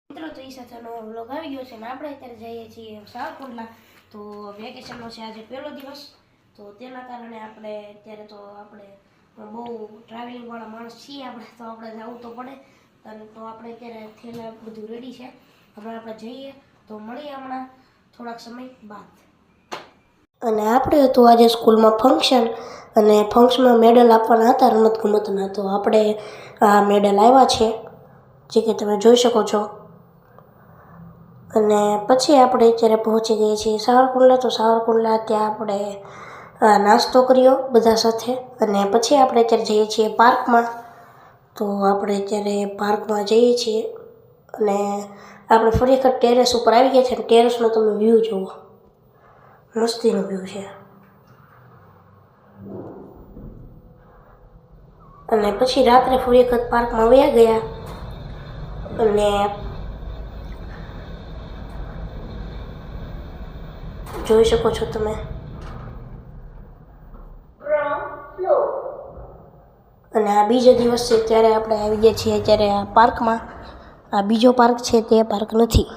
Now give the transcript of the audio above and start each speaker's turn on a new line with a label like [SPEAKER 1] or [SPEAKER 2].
[SPEAKER 1] મિત્રો તો એ સાથેનો વ્લોગ આવી ગયો છે અને આપણે અત્યારે જઈએ છીએ સાવરકુંડલા. તો વેકેશનનો છે આજે પહેલો દિવસ, તો તેના કારણે આપણે અત્યારે તો આપણે બહુ ટ્રાવેલિંગવાળા માણસ છીએ આપણે, તો આપણે જવું તો પડે. અને તો આપણે અત્યારે થેલા બધું રેડી છે, હમણાં આપણે જઈએ તો મળીએ હમણાં થોડાક સમય બાદ. અને આપણે હતું આજે સ્કૂલમાં ફંક્શન, અને ફંક્શનમાં મેડલ આપવાના હતા રમતગમતના. તો આપણે આ મેડલ આવ્યા છે, જે કે તમે જોઈ શકો છો. અને પછી આપણે અત્યારે પહોંચી ગઈએ છીએ સાવરકુંડલા. તો સાવરકુંડલા ત્યાં આપણે નાસ્તો કર્યો બધા સાથે, અને પછી આપણે અત્યારે જઈએ છીએ પાર્કમાં. તો આપણે અત્યારે પાર્કમાં જઈએ છીએ, અને આપણે ફરી વખત ટેરેસ ઉપર આવી ગયા છે. અને ટેરેસનો તમે વ્યૂ જુઓ, મસ્તીનો વ્યૂ છે. અને પછી રાત્રે ફરી વખત પાર્કમાં વયા ગયા, અને જોઈ શકો છો તમે. અને આ બીજો દિવસ છે ત્યારે આપણે આવી ગયા છીએ અત્યારે આ પાર્કમાં. આ બીજો પાર્ક છે, તે પાર્ક નથી.